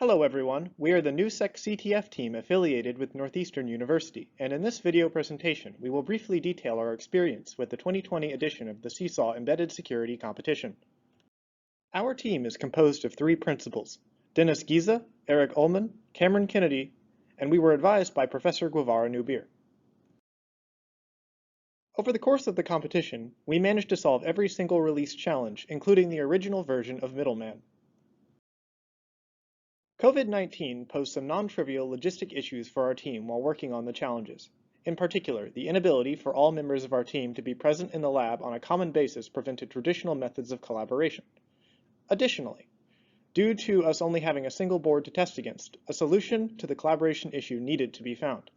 Hello everyone, we are the NUSec CTF team affiliated with Northeastern University, and in this video presentation we will briefly detail our experience with the 2020 edition of the CSAW Embedded Security Competition. Our team is composed of three principals, Dennis Giza, Eric Ullman, Cameron Kennedy, and we were advised by Professor Guevara Nubir. Over the course of the competition, we managed to solve every single release challenge, including the original version of Middleman. COVID-19 posed some non-trivial logistic issues for our team while working on the challenges. In particular, the inability for all members of our team to be present in the lab on a common basis prevented traditional methods of collaboration. Additionally, due to us only having a single board to test against, a solution to the collaboration issue needed to be found.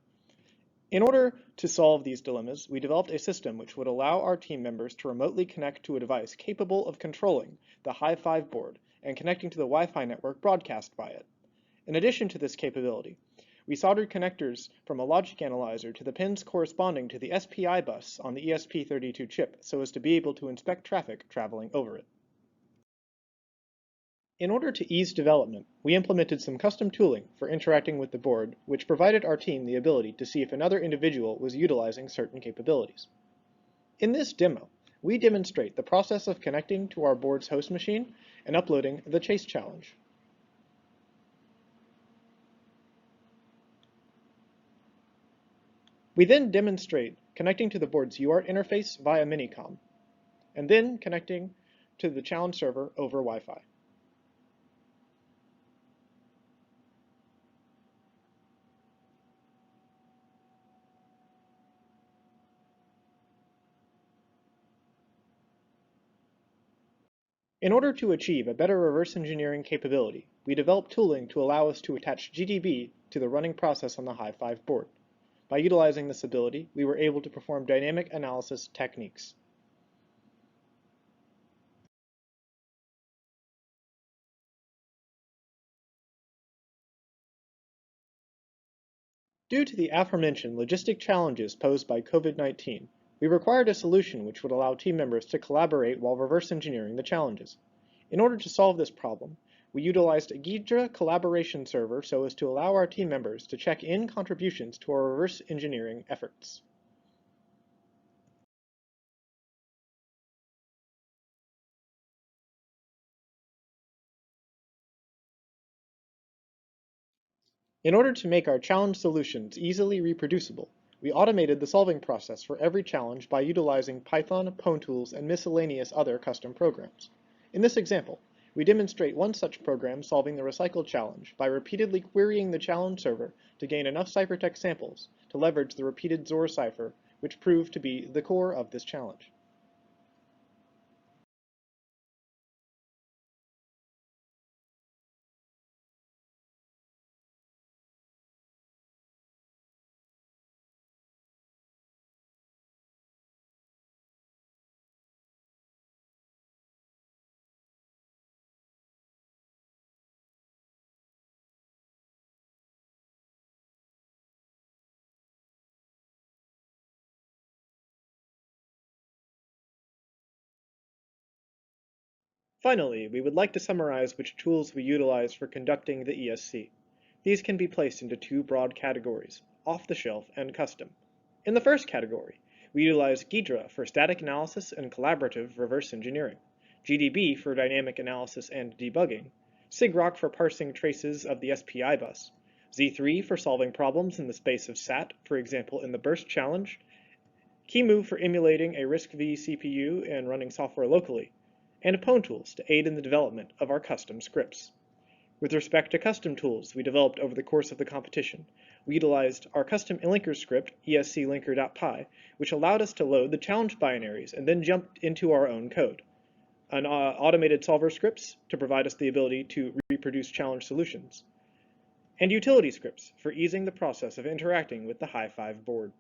In order to solve these dilemmas, we developed a system which would allow our team members to remotely connect to a device capable of controlling the Hi5 board and connecting to the Wi-Fi network broadcast by it. In addition to this capability, we soldered connectors from a logic analyzer to the pins corresponding to the SPI bus on the ESP32 chip so as to be able to inspect traffic traveling over it. In order to ease development, we implemented some custom tooling for interacting with the board, which provided our team the ability to see if another individual was utilizing certain capabilities. In this demo, we demonstrate the process of connecting to our board's host machine and uploading the chase challenge. We then demonstrate connecting to the board's UART interface via Minicom, and then connecting to the challenge server over Wi-Fi. In order to achieve a better reverse engineering capability, we developed tooling to allow us to attach GDB to the running process on the Hi5 board. By utilizing this ability, we were able to perform dynamic analysis techniques. Due to the aforementioned logistic challenges posed by COVID-19, we required a solution which would allow team members to collaborate while reverse engineering the challenges. In order to solve this problem, we utilized a Ghidra collaboration server so as to allow our team members to check in contributions to our reverse engineering efforts. In order to make our challenge solutions easily reproducible, we automated the solving process for every challenge by utilizing Python, PwnTools, and miscellaneous other custom programs. In this example, we demonstrate one such program solving the recycle challenge by repeatedly querying the challenge server to gain enough ciphertext samples to leverage the repeated XOR cipher, which proved to be the core of this challenge. Finally, we would like to summarize which tools we utilize for conducting the ESC. These can be placed into two broad categories, off-the-shelf and custom. In the first category, we utilize Ghidra for static analysis and collaborative reverse engineering, GDB for dynamic analysis and debugging, SIGROC for parsing traces of the SPI bus, Z3 for solving problems in the space of SAT, for example in the burst challenge, QEMU for emulating a RISC-V CPU and running software locally, and PwnTools to aid in the development of our custom scripts. With respect to custom tools we developed over the course of the competition, we utilized our custom linker script, ESC linker.py, which allowed us to load the challenge binaries and then jump into our own code, an automated solver scripts to provide us the ability to reproduce challenge solutions, and utility scripts for easing the process of interacting with the Hi5 board.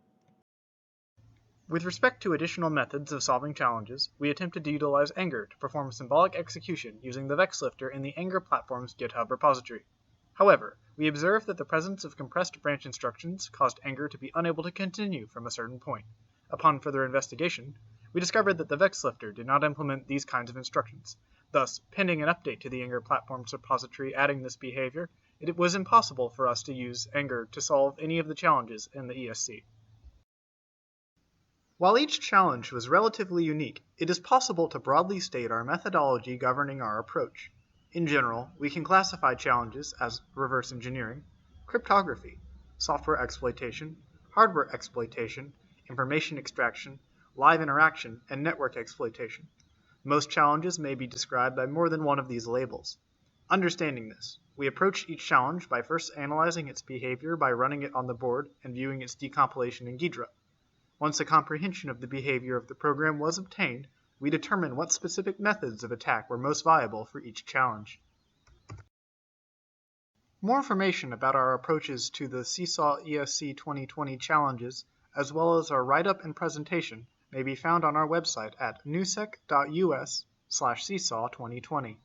With respect to additional methods of solving challenges, we attempted to utilize Anger to perform symbolic execution using the VexLifter in the Anger platform's GitHub repository. However, we observed that the presence of compressed branch instructions caused Anger to be unable to continue from a certain point. Upon further investigation, we discovered that the VexLifter did not implement these kinds of instructions, Thus, pending an update to the Anger platform's repository adding this behavior, it was impossible for us to use Anger to solve any of the challenges in the ESC. While each challenge was relatively unique, it is possible to broadly state our methodology governing our approach. In general, we can classify challenges as reverse engineering, cryptography, software exploitation, hardware exploitation, information extraction, live interaction, and network exploitation. Most challenges may be described by more than one of these labels. Understanding this, we approach each challenge by first analyzing its behavior by running it on the board and viewing its decompilation in Ghidra. Once a comprehension of the behavior of the program was obtained, we determine what specific methods of attack were most viable for each challenge. More information about our approaches to the CSAW ESC 2020 challenges, as well as our write-up and presentation, may be found on our website at nusec.us/CSAW'2020.